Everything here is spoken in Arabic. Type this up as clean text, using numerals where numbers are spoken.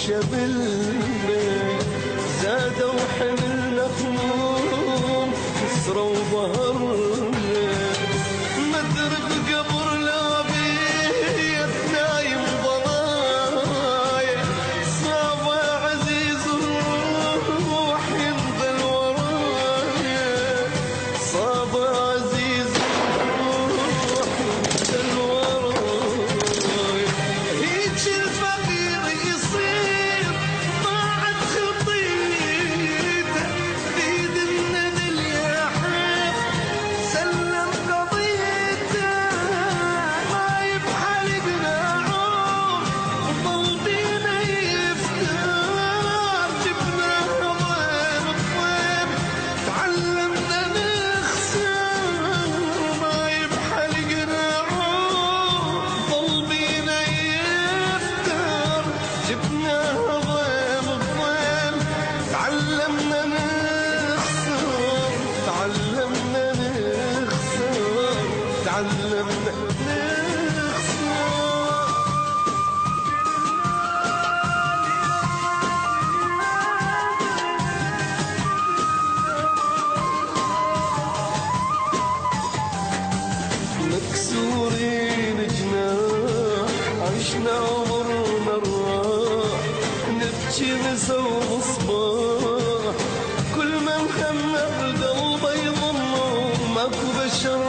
شبلنا زادوا حملنا هموم كسروا ظهرنا مدرب قبر لا بيت نايم ضنايا صابا عزيز الروح ينزل ورايا صابا عزيز الروح ينزل ورايا هيج الفقير يصير ضاعت خطيته بيد النبل يا حيف سلم قضيته ما يبحل قناعهم وظل بينا يفتار جبناه ضيم الضيم تعلمنا نخسر ما يبحل قناعهم ظل بينا يفتار جبناه ضيم الضيم تعلمنا نخسر تعلمنا نخسر تعلمنا نخسر مكسورين جناح عشنا عمرنا الراح نبكي مسا وصباح كل ما محمد قلبه يضمه ماكو بشر